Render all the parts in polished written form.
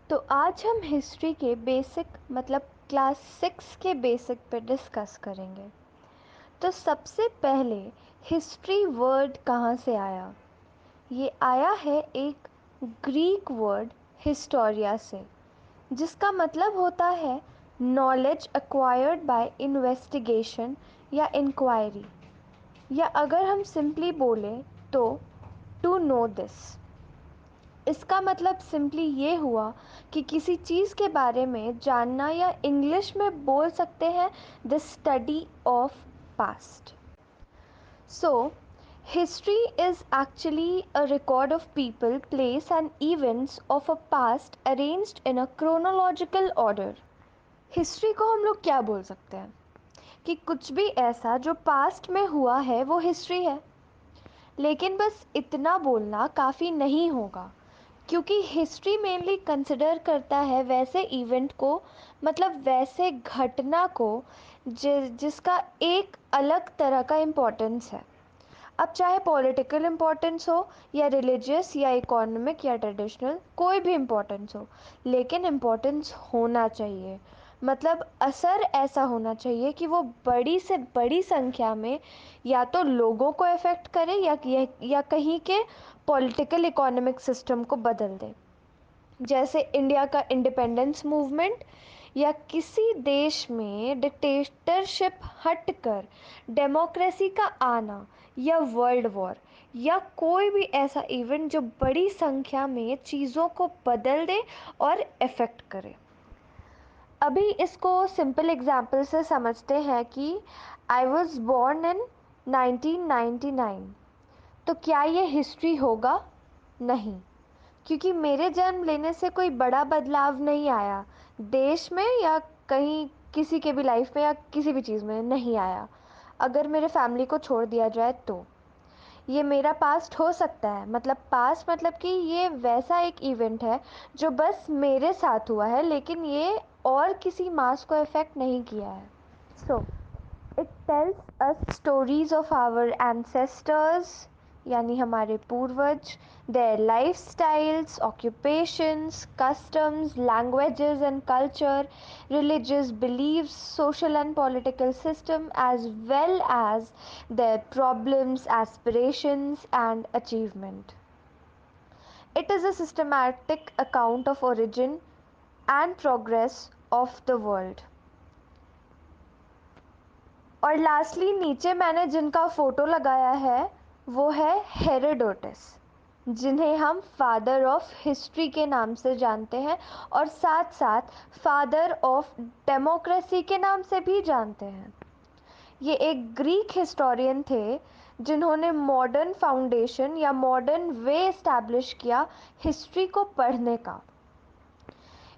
तो आज हम हिस्ट्री के बेसिक मतलब क्लास 6 के बेसिक पे डिस्कस करेंगे। तो सबसे पहले हिस्ट्री वर्ड कहाँ से आया? ये आया है एक ग्रीक वर्ड हिस्टोरिया से, जिसका मतलब होता है नॉलेज एक्वायर्ड बाय इन्वेस्टिगेशन या इंक्वायरी, या अगर हम सिंपली बोलें तो टू नो दिस। इसका मतलब सिंपली ये हुआ कि किसी चीज़ के बारे में जानना, या इंग्लिश में बोल सकते हैं the study of past. So history is actually a record of people, place and events of a past arranged in a chronological order. History को हम लोग क्या बोल सकते हैं कि कुछ भी ऐसा जो पास्ट में हुआ है वो हिस्ट्री है। लेकिन बस इतना बोलना काफ़ी नहीं होगा, क्योंकि हिस्ट्री मेनली कंसिडर करता है वैसे इवेंट को, मतलब वैसे घटना को जिसका एक अलग तरह का इम्पोर्टेंस है। अब चाहे पॉलिटिकल इम्पोर्टेंस हो, या रिलीजियस, या इकोनॉमिक, या ट्रेडिशनल, कोई भी इम्पोर्टेंस हो, लेकिन इम्पोर्टेंस होना चाहिए। मतलब असर ऐसा होना चाहिए कि वो बड़ी से बड़ी संख्या में या तो लोगों को अफेक्ट करे, या कहीं के पॉलिटिकल इकोनॉमिक सिस्टम को बदल दे। जैसे इंडिया का इंडिपेंडेंस मूवमेंट, या किसी देश में डिक्टेटरशिप हटकर डेमोक्रेसी का आना, या वर्ल्ड वॉर, या कोई भी ऐसा इवेंट जो बड़ी संख्या में चीज़ों को बदल दे और इफ़ेक्ट करे। अभी इसको सिंपल एग्जाम्पल से समझते हैं कि आई वॉज बॉर्न इन 1999। तो क्या ये हिस्ट्री होगा? नहीं, क्योंकि मेरे जन्म लेने से कोई बड़ा बदलाव नहीं आया देश में, या कहीं किसी के भी लाइफ में, या किसी भी चीज़ में नहीं आया। अगर मेरे फैमिली को छोड़ दिया जाए तो ये मेरा पास्ट हो सकता है। मतलब पास्ट मतलब कि ये वैसा एक इवेंट है जो बस मेरे साथ हुआ है, लेकिन ये और किसी मास को इफ़ेक्ट नहीं किया है। So it tells us stories of our ancestors, यानी हमारे पूर्वज, their lifestyles, occupations, customs, languages and culture, religious beliefs, social and political system, as well as their problems, aspirations and achievement. It is a systematic account of origin and progress of the world. और lastly नीचे मैंने जिनका photo लगाया है वो है Herodotus, जिन्हें हम फादर ऑफ हिस्ट्री के नाम से जानते हैं, और साथ साथ फादर ऑफ डेमोक्रेसी के नाम से भी जानते हैं। ये एक ग्रीक हिस्टोरियन थे जिन्होंने मॉडर्न फाउंडेशन या मॉडर्न वे इस्टेब्लिश किया हिस्ट्री को पढ़ने का।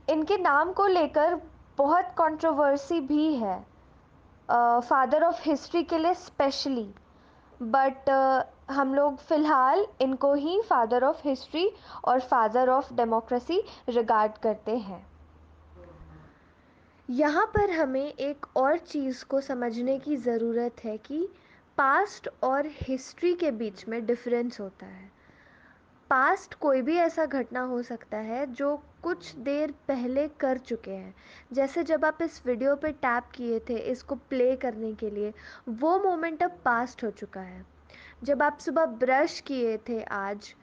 इनके नाम को लेकर बहुत कंट्रोवर्सी भी है, फादर ऑफ हिस्ट्री के लिए स्पेशली। बट हम लोग फ़िलहाल इनको ही फादर ऑफ हिस्ट्री और फादर ऑफ डेमोक्रेसी रिगार्ड करते हैं। यहाँ पर हमें एक और चीज़ को समझने की ज़रूरत है कि पास्ट और हिस्ट्री के बीच में डिफरेंस होता है। पास्ट कोई भी ऐसा घटना हो सकता है जो कुछ देर पहले कर चुके हैं। जैसे जब आप इस वीडियो पे टैप किए थे इसको प्ले करने के लिए, वो मोमेंट अब पास्ट हो चुका है। जब आप सुबह ब्रश किए थे आज,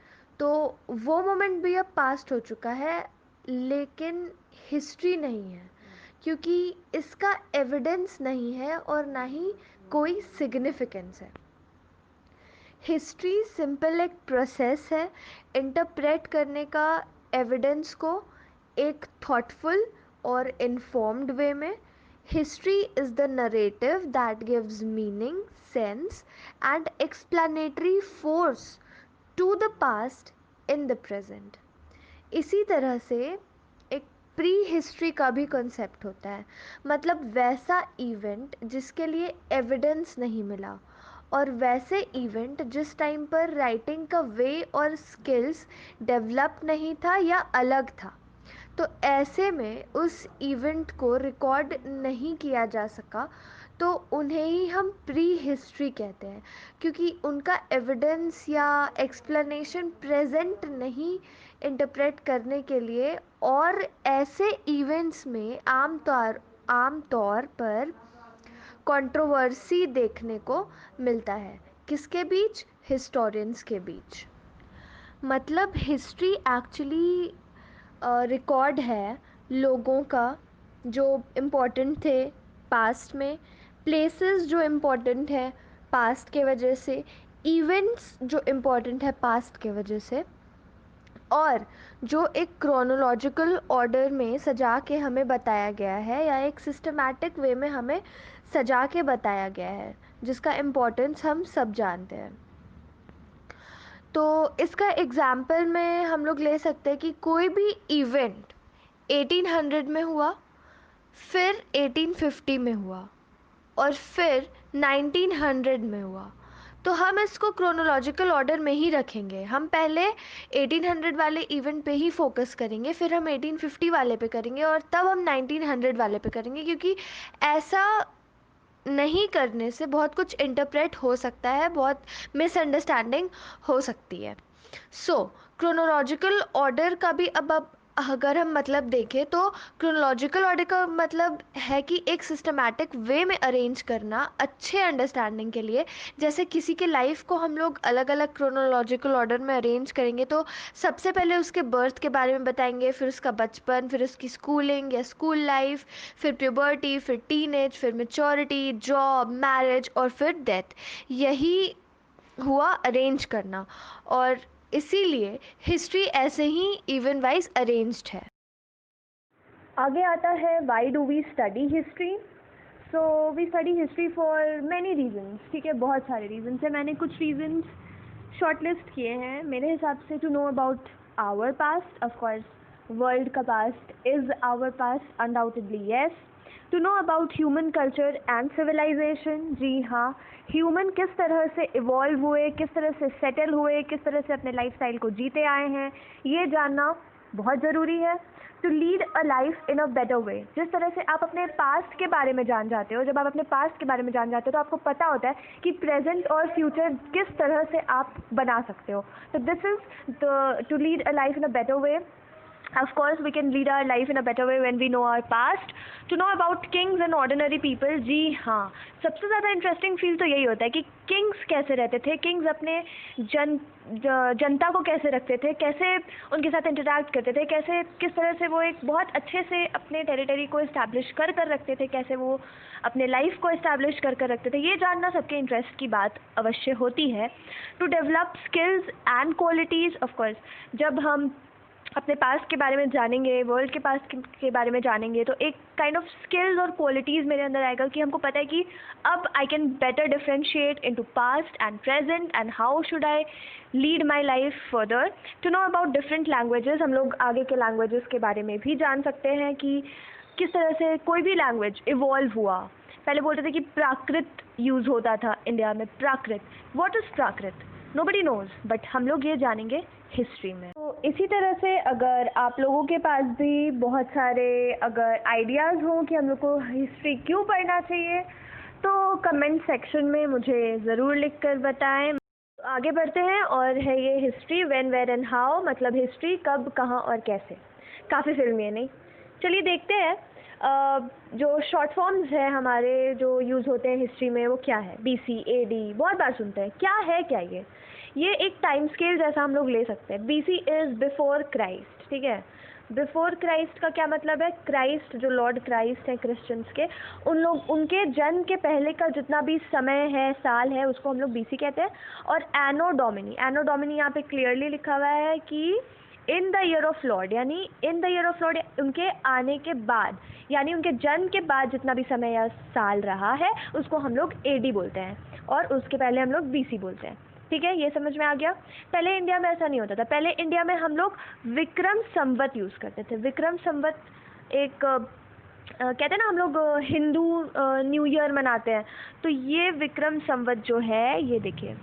तो वो मोमेंट भी अब पास्ट हो चुका है, लेकिन हिस्ट्री नहीं है, क्योंकि इसका एविडेंस नहीं है और ना ही कोई सिग्निफिकेंस है। हिस्ट्री सिंपल एक प्रोसेस है इंटरप्रेट करने का एविडेंस को एक थॉटफुल और इन्फॉर्म्ड वे में। History is the narrative that gives meaning, sense and explanatory force to the past in the present. इसी तरह से एक प्री हिस्ट्री का भी कॉन्सेप्ट होता है, मतलब वैसा इवेंट जिसके लिए एविडेंस नहीं मिला, और वैसे इवेंट जिस टाइम पर राइटिंग का वे और स्किल्स डेवलप नहीं था या अलग था। तो ऐसे में उस इवेंट को रिकॉर्ड नहीं किया जा सका, तो उन्हें ही हम प्री हिस्ट्री कहते हैं, क्योंकि उनका एविडेंस या एक्सप्लेनेशन प्रेजेंट नहीं इंटरप्रेट करने के लिए, और ऐसे इवेंट्स में आमतौर पर कंट्रोवर्सी देखने को मिलता है। किसके बीच? हिस्टोरियंस के बीच। मतलब हिस्ट्री एक्चुअली रिकॉर्ड है लोगों का जो इम्पोर्टेंट थे पास्ट में, प्लेसेस जो इम्पोर्टेंट है पास्ट के वजह से, इवेंट्स जो इम्पोर्टेंट है पास्ट के वजह से, और जो एक क्रोनोलॉजिकल ऑर्डर में सजा के हमें बताया गया है, या एक सिस्टमैटिक वे में हमें सजा के बताया गया है, जिसका इम्पोर्टेंस हम सब जानते हैं। तो इसका एग्ज़ाम्पल में हम लोग ले सकते हैं कि कोई भी इवेंट 1800 में हुआ, फिर 1850 में हुआ, और फिर 1900 में हुआ, तो हम इसको क्रोनोलॉजिकल ऑर्डर में ही रखेंगे। हम पहले 1800 वाले इवेंट पे ही फोकस करेंगे, फिर हम 1850 वाले पे करेंगे, और तब हम 1900 वाले पे करेंगे, क्योंकि ऐसा नहीं करने से बहुत कुछ इंटरप्रेट हो सकता है, बहुत मिसअंडरस्टैंडिंग हो सकती है। सो क्रोनोलॉजिकल ऑर्डर का भी अब अगर हम मतलब देखें तो क्रोनोलॉजिकल ऑर्डर का मतलब है कि एक सिस्टमैटिक वे में अरेंज करना अच्छे अंडरस्टैंडिंग के लिए। जैसे किसी के लाइफ को हम लोग अलग अलग क्रोनोलॉजिकल ऑर्डर में अरेंज करेंगे, तो सबसे पहले उसके बर्थ के बारे में बताएंगे, फिर उसका बचपन, फिर उसकी स्कूलिंग या स्कूल लाइफ, फिर प्यूबर्टी, फिर टीनेज, फिर मैच्योरिटी, जॉब, मैरिज, और फिर डेथ। यही हुआ अरेंज करना, और इसीलिए हिस्ट्री ऐसे ही इवेंट वाइज अरेंज्ड है। आगे आता है why do we study history. So we study history for many reasons. ठीक है, बहुत सारे रीजन्स हैं। मैंने कुछ रीजन्स शॉर्टलिस्ट किए हैं मेरे हिसाब से। To know about our past, of course world का past is our past, undoubtedly yes. To know about human culture and civilisation, जी हाँ, ह्यूमन किस तरह से इवॉल्व हुए, किस तरह से सेटल हुए, किस तरह से अपने लाइफस्टाइल को जीते आए हैं, ये जानना बहुत ज़रूरी है। To lead a life in a better way, जिस तरह से आप अपने पास्ट के बारे में जान जाते हो, जब आप अपने पास्ट के बारे में जान जाते हो तो आपको पता होता है कि प्रेजेंट और फ्यूचर किस तरह से आप बना सकते हो। तो this is the two lead a life in a better way. Of course, we can lead our life in a better way when we know our past. To know about kings and ordinary people, जी हाँ, सबसे ज़्यादा interesting feel तो यही होता है कि Kings कैसे रहते थे, किंग्स अपने जनता को कैसे रखते थे, कैसे उनके साथ इंटरैक्ट करते थे, कैसे किस तरह से वो एक बहुत अच्छे से अपने टेरिटरी को इस्टेब्लिश कर रखते थे, कैसे वो अपने लाइफ को इस्टेब्लिश कर रखते थे, ये जानना सबके इंटरेस्ट की बात अवश्य होती है। To develop skills and qualities, of course जब हम अपने पास्ट के बारे में जानेंगे, वर्ल्ड के पास्ट के बारे में जानेंगे, तो एक काइंड ऑफ स्किल्स और क्वालिटीज़ मेरे अंदर आएगा कि हमको पता है कि अब I can better differentiate into past and present and how should I lead my life further. To know about different languages, हम लोग आगे के लैंग्वेजेस के बारे में भी जान सकते हैं कि किस तरह से कोई भी लैंग्वेज इवॉल्व हुआ। पहले बोलते थे कि प्राकृत यूज़ होता था इंडिया में, Prakrit, what is Prakrit, nobody knows, but हम लोग ये जानेंगे हिस्ट्री में। तो इसी तरह से अगर आप लोगों के पास भी बहुत सारे अगर आइडियाज़ हों कि हम लोग को हिस्ट्री क्यों पढ़ना चाहिए, तो कमेंट सेक्शन में मुझे ज़रूर लिख कर बताएं। आगे बढ़ते हैं, और है ये history when, where and how, मतलब हिस्ट्री कब, कहाँ और कैसे। काफ़ी फिल्मी है नहीं? चलिए देखते हैं जो शॉर्ट फॉर्म्स है हमारे जो यूज़ होते हैं हिस्ट्री में, वो क्या है। BC AD बहुत बार सुनते हैं, क्या है क्या ये एक टाइम स्केल जैसा हम लोग ले सकते हैं। BC इज़ बिफोर क्राइस्ट, ठीक है। बिफोर क्राइस्ट का क्या मतलब है? क्राइस्ट, जो लॉर्ड क्राइस्ट हैं क्रिश्चियंस के, उनके जन्म के पहले का जितना भी समय है, साल है, उसको हम लोग BC कहते हैं। और एनो डोमिनी यहाँ पे क्लियरली लिखा हुआ है कि in the year of Lord, यानी in the year of Lord उनके आने के बाद, यानी उनके जन्म के बाद जितना भी समय या साल रहा है उसको हम लोग AD बोलते हैं, और उसके पहले हम लोग BC बोलते हैं। ठीक है, ये समझ में आ गया। पहले इंडिया में ऐसा नहीं होता था। पहले इंडिया में हम लोग विक्रम संवत यूज़ करते थे। विक्रम संवत एक कहते हैं ना, हम लोग हिंदू न्यू ईयर मनाते हैं, तो ये विक्रम संवत जो है, ये देखिए,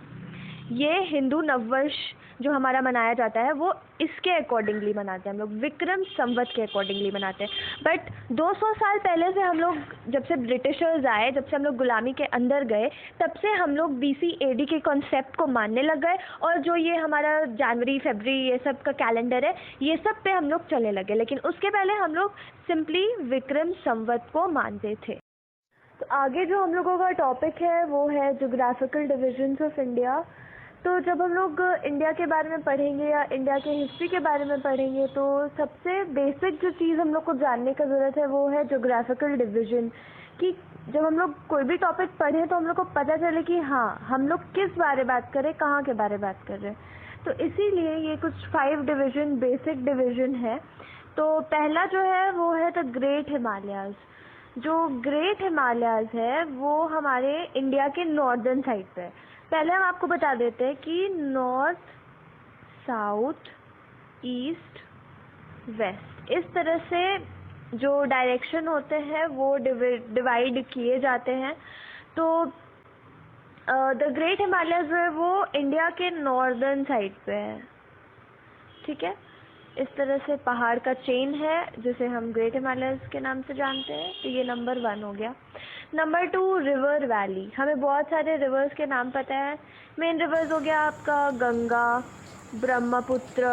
ये हिंदू नववर्ष जो हमारा मनाया जाता है वो इसके अकॉर्डिंगली मनाते हैं, हम लोग विक्रम संवत के अकॉर्डिंगली मनाते हैं। बट 200 साल पहले से हम लोग, जब से ब्रिटिशर्स आए, जब से हम लोग गुलामी के अंदर गए, तब से हम लोग BC AD के कॉन्सेप्ट को मानने लग गए, और जो ये हमारा जनवरी फरवरी ये सब का कैलेंडर है, ये सब पे हम लोग चलने लगे। लेकिन उसके पहले हम लोग सिंपली विक्रम संवत को मानते थे। तो आगे जो हम लोगों का टॉपिक है वो है जोग्राफिकल डिविजन्स ऑफ इंडिया। तो जब हम लोग इंडिया के बारे में पढ़ेंगे या इंडिया के हिस्ट्री के बारे में पढ़ेंगे, तो सबसे बेसिक जो चीज़ हम लोग को जानने का ज़रूरत है वो है जोग्राफिकल डिवीज़न। कि जब हम लोग कोई भी टॉपिक पढ़ें तो हम लोग को पता चले कि हाँ, हम लोग किस बारे बात करें, कहाँ के बारे बात कर रहे हैं। तो इसीलिए ये कुछ 5 डिवीज़न बेसिक डिवीज़न है। तो पहला जो है वो है द ग्रेट हिमालयाज़। जो ग्रेट हिमालयाज़ है वो हमारे इंडिया के नॉर्दर्न साइड पे है। पहले हम आपको बता देते हैं कि नॉर्थ, साउथ, ईस्ट, वेस्ट, इस तरह से जो डायरेक्शन होते हैं वो डिवाइड किए जाते हैं। तो द ग्रेट हिमालयाज़ जो है वो इंडिया के नॉर्दर्न साइड पे है, ठीक है। इस तरह से पहाड़ का चेन है जिसे हम ग्रेट हिमालयाज़ के नाम से जानते हैं। तो ये नंबर 1 हो गया। Number 2 river valley. हमें बहुत सारे रिवर्स के नाम पता है। मेन रिवर्स हो गया आपका Ganga, Brahmaputra,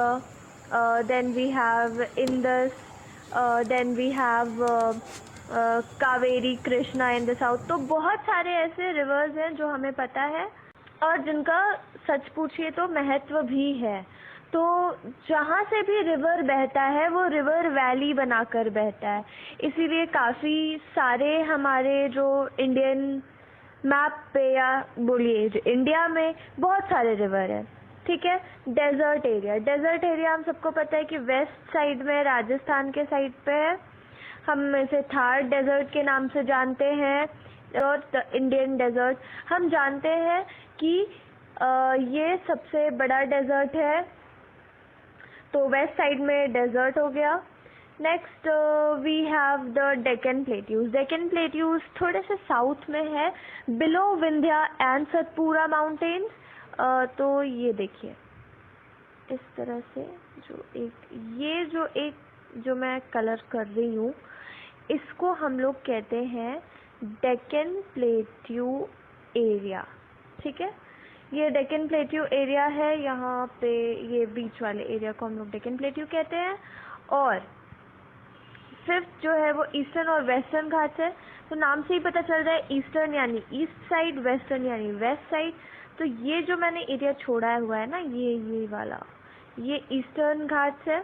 then we have Indus, then we have Kaveri, Krishna in the south. तो बहुत सारे ऐसे रिवर्स हैं जो हमें पता है और जिनका सच पूछिए तो महत्व भी है। तो जहाँ से भी रिवर बहता है वो रिवर वैली बनाकर बहता है। इसीलिए काफ़ी सारे हमारे जो इंडियन मैप पे या बोलिए जो इंडिया में बहुत सारे रिवर हैं, ठीक है। डेजर्ट एरिया, डेजर्ट एरिया हम सबको पता है कि वेस्ट साइड में राजस्थान के साइड पे है। हम इसे थार डेजर्ट के नाम से जानते हैं। और द इंडियन डेजर्ट हम जानते हैं कि ये सबसे बड़ा डेजर्ट है। तो वेस्ट साइड में डेजर्ट हो गया। Next we have the Deccan plateaus. Deccan plateaus थोड़े से साउथ में है, below Vindhya and Satpura mountains. तो ये देखिए इस तरह से जो मैं कलर कर रही हूँ, इसको हम लोग कहते हैं डेक्कन प्लेट्यू एरिया, ठीक है। ये डेक्कन प्लेट्यू एरिया है, यहाँ पे ये बीच वाले एरिया को हम लोग डेक्कन प्लेट्यू कहते हैं। और 5th जो है वो ईस्टर्न और वेस्टर्न घाट्स है। तो नाम से ही पता चल रहा है, ईस्टर्न यानी ईस्ट साइड, वेस्टर्न यानी वेस्ट साइड। तो ये जो मैंने एरिया छोड़ा हुआ है ना, ये वाला, ये ईस्टर्न घाट्स है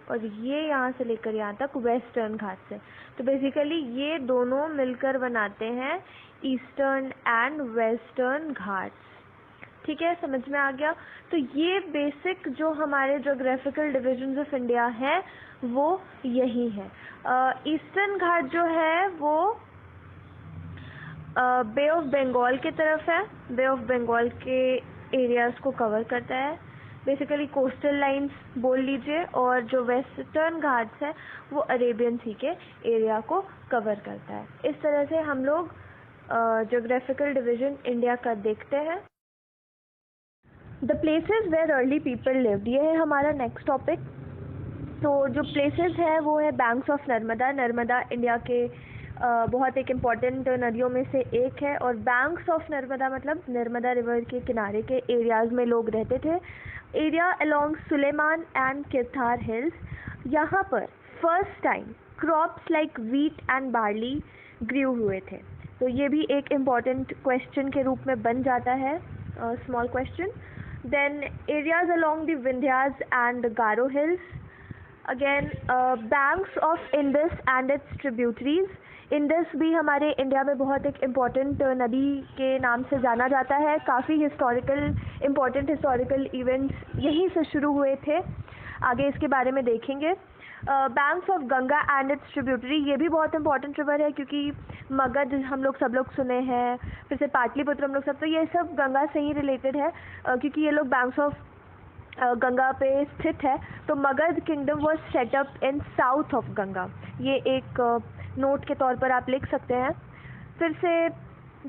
और ये यहाँ से लेकर यहाँ तक वेस्टर्न घाट्स है। तो बेसिकली ये दोनों मिलकर बनाते हैं ईस्टर्न एंड वेस्टर्न घाट्स, ठीक है। समझ में आ गया। तो ये बेसिक जो हमारे जोग्राफिकल डिविजन्स ऑफ इंडिया है वो यही है। ईस्टर्न घाट जो है वो बे ऑफ बंगाल की तरफ है। बे ऑफ बंगाल के एरियाज़ को कवर करता है, बेसिकली कोस्टल लाइंस बोल लीजिए। और जो वेस्टर्न घाट्स है वो अरेबियन सी के एरिया को कवर करता है। इस तरह से हम लोग जोग्राफिकल डिवीजन इंडिया का देखते हैं। The places where early people lived, ये है हमारा नेक्स्ट टॉपिक। तो जो प्लेसेस है वो है banks of Narmada. Narmada India के बहुत एक इम्पॉर्टेंट नदियों में से एक है। और बैंक्स ऑफ नर्मदा मतलब नर्मदा रिवर के किनारे के एरियाज़ में लोग रहते थे। Area along Sulaiman and Kirthar hills. यहाँ पर first time crops like wheat and barley grew हुए थे। तो ये भी एक इम्पॉर्टेंट क्वेश्चन के रूप में बन जाता है, small question. Then areas along the Vindhyas and Garo hills. Again, banks of Indus and its tributaries. Indus भी हमारे इंडिया में बहुत एक इम्पॉर्टेंट नदी के नाम से जाना जाता है। काफ़ी इम्पॉर्टेंट हिस्टोरिकल इवेंट्स यहीं से शुरू हुए थे। आगे इसके बारे में देखेंगे। Banks of Ganga and it's tributary, ये भी बहुत इंपॉर्टेंट रिवर है क्योंकि मगध हम लोग सब लोग सुने हैं, फिर से पाटलिपुत्र हम लोग सब, तो ये सब गंगा से ही रिलेटेड है क्योंकि ये लोग बैंक्स ऑफ गंगा पे स्थित है। तो Magadh kingdom was setup in south of Ganga. ये एक नोट के तौर पर आप लिख सकते हैं। फिर से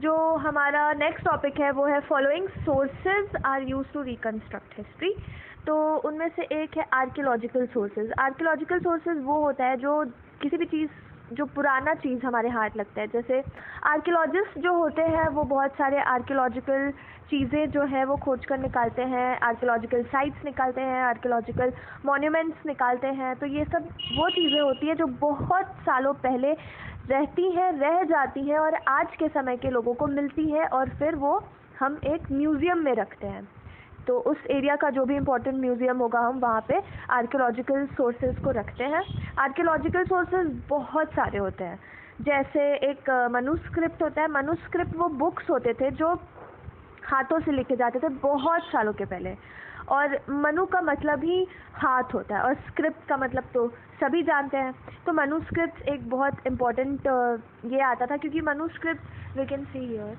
जो हमारा नेक्स्ट टॉपिक है वो है following sources are used to reconstruct history. तो उनमें से एक है आर्कियोलॉजिकल सोर्सेज। आर्कियोलॉजिकल सोर्सेज वो होता है जो किसी भी चीज़, जो पुराना चीज़ हमारे हाथ लगता है। जैसे आर्कियोलॉजिस्ट जो होते हैं वो बहुत सारे आर्कियोलॉजिकल चीज़ें जो है वो खोज कर निकालते हैं, आर्कियोलॉजिकल साइट्स निकालते हैं, आर्कियोलॉजिकल मॉन्यूमेंट्स निकालते हैं। तो ये सब वो चीज़ें होती हैं जो बहुत सालों पहले रहती हैं, रह जाती हैं और आज के समय के लोगों को मिलती है और फिर वो हम एक म्यूज़ियम में रखते हैं। तो उस एरिया का जो भी इम्पोर्टेंट म्यूज़ियम होगा हम वहाँ पे आर्कियोलॉजिकल सोर्सेज को रखते हैं। आर्कियोलॉजिकल सोर्सेज बहुत सारे होते हैं। जैसे एक मनुस्क्रिप्ट होता है। मनुस्क्रिप्ट वो बुक्स होते थे जो हाथों से लिखे जाते थे बहुत सालों के पहले, और मनु का मतलब ही हाथ होता है और स्क्रिप्ट का मतलब तो सभी जानते हैं। तो मनुस्क्रिप्ट एक बहुत इम्पोर्टेंट ये आता था, क्योंकि manuscript we can see here.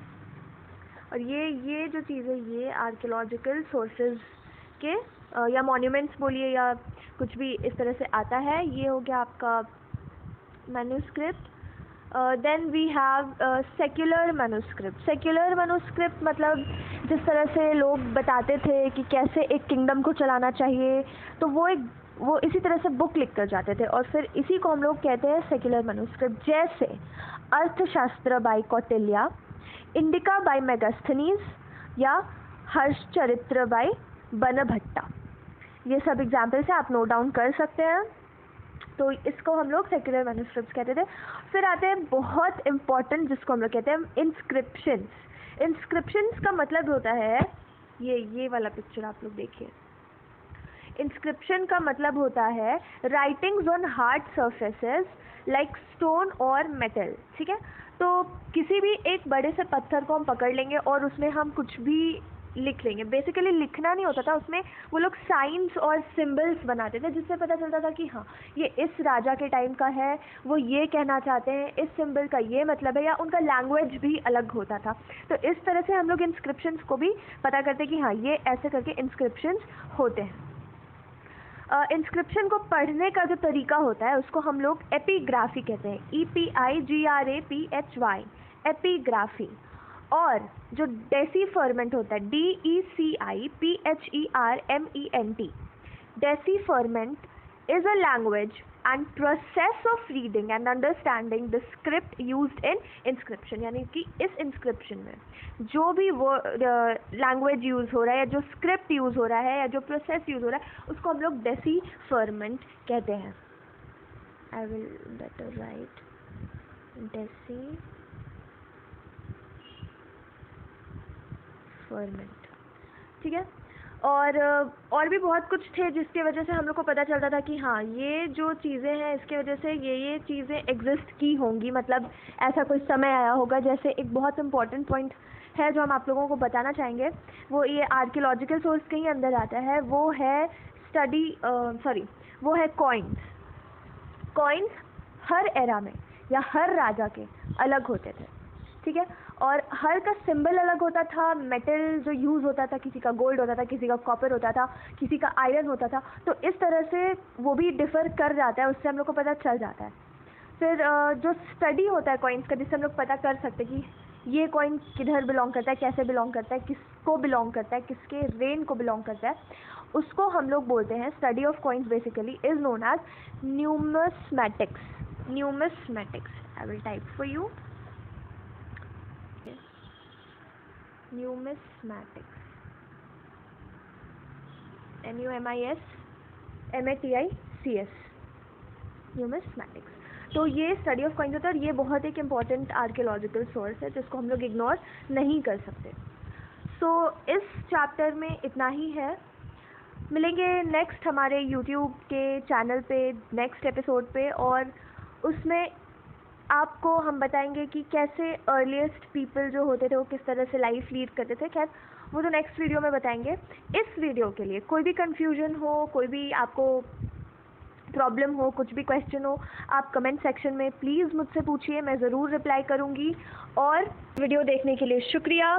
और ये जो चीज़ें ये आर्कियोलॉजिकल सोर्सेज के या मॉन्यूमेंट्स बोलिए या कुछ भी इस तरह से आता है। ये हो गया आपका manuscript. Then we have secular manuscript. Secular manuscript मतलब जिस तरह से लोग बताते थे कि कैसे एक किंगडम को चलाना चाहिए, तो वो इसी तरह से बुक लिख कर जाते थे और फिर इसी को हम लोग कहते हैं सेक्युलर मैन्यूस्क्रिप्ट। जैसे Arthashastra by Kautilya, Indica by Megasthenes या हर्षचरित्र बाय बनभट्टा। ये सब एग्जाम्पल्स हैं, आप नोट डाउन कर सकते हैं। तो इसको हम लोग सेक्युलर मैन्यूस्क्रिप्ट्स कहते थे। फिर आते हैं बहुत इम्पॉर्टेंट जिसको हम लोग कहते हैं इंस्क्रिप्शंस। इंस्क्रिप्शंस का मतलब होता है ये वाला पिक्चर आप लोग देखिए। इंस्क्रिप्शन का मतलब होता है writings on hard surfaces like stone और मेटल। ठीक है, तो किसी भी एक बड़े से पत्थर को हम पकड़ लेंगे और उसमें हम कुछ भी लिख लेंगे। बेसिकली लिखना नहीं होता था उसमें, वो लोग साइंस और सिंबल्स बनाते थे जिससे पता चलता था कि हाँ ये इस राजा के टाइम का है, वो ये कहना चाहते हैं, इस सिंबल का ये मतलब है, या उनका लैंग्वेज भी अलग होता था। तो इस तरह से हम लोग इंस्क्रिप्शंस को भी पता करते कि हाँ ये ऐसे करके इंस्क्रिप्शंस होते हैं। इंस्क्रिप्शन को पढ़ने का जो तरीका होता है उसको हम लोग एपिग्राफी कहते हैं। EPIGRAPHY, epigraphy. और जो डेसीफरमेंट होता है DECIPHERMENT, डेसीफरमेंट is a language and process of reading and understanding the script used in inscription। यानी कि इस inscription में जो भी वो लैंग्वेज यूज़ हो रहा है या जो स्क्रिप्ट यूज़ हो रहा है या जो प्रोसेस यूज़ हो रहा है उसको हम लोग डेसीफरमेंट कहते हैं। I will better write decipherment. ठीक है, और भी बहुत कुछ थे जिसकी वजह से हम लोग को पता चलता था कि हाँ ये जो चीज़ें हैं इसके वजह से ये चीज़ें एग्जिस्ट की होंगी, मतलब ऐसा कोई समय आया होगा। जैसे एक बहुत इम्पॉर्टेंट पॉइंट है जो हम आप लोगों को बताना चाहेंगे, वो ये आर्कियोलॉजिकल सोर्स के ही अंदर आता है। वो है वो है कॉइन्स। कॉइन्स हर एरा में या हर राजा के अलग होते थे। ठीक है, और हर का सिंबल अलग होता था। मेटल जो यूज़ होता था, किसी का गोल्ड होता था, किसी का कॉपर होता था, किसी का आयरन होता था। तो इस तरह से वो भी डिफ़र कर जाता है, उससे हम लोग को पता चल जाता है। फिर जो स्टडी होता है कॉइन्स का, जिससे हम लोग पता कर सकते हैं कि ये कॉइन किधर बिलोंग करता है, कैसे बिलोंग करता है, किसको बिलोंग करता है, किसके रेन को बिलोंग करता है, उसको हम लोग बोलते हैं study of coins basically is known as numismatics. Numismatics, I will type for you numismatics, NUMISMATICS, numismatics. तो ये स्टडी ऑफ कॉइन्स होता है और ये बहुत एक इम्पॉर्टेंट आर्कियोलॉजिकल सोर्स है जिसको हम लोग इग्नोर नहीं कर सकते। सो इस चैप्टर में इतना ही है। मिलेंगे नेक्स्ट हमारे यूट्यूब के चैनल पे नेक्स्ट एपिसोड पे, और उसमें आपको हम बताएंगे कि कैसे अर्लीस्ट पीपल जो होते थे वो किस तरह से लाइफ लीड करते थे। खैर वो तो नेक्स्ट वीडियो में बताएंगे। इस वीडियो के लिए कोई भी कन्फ्यूजन हो, कोई भी आपको प्रॉब्लम हो, कुछ भी क्वेश्चन हो, आप कमेंट सेक्शन में प्लीज़ मुझसे पूछिए, मैं ज़रूर रिप्लाई करूँगी। और वीडियो देखने के लिए शुक्रिया।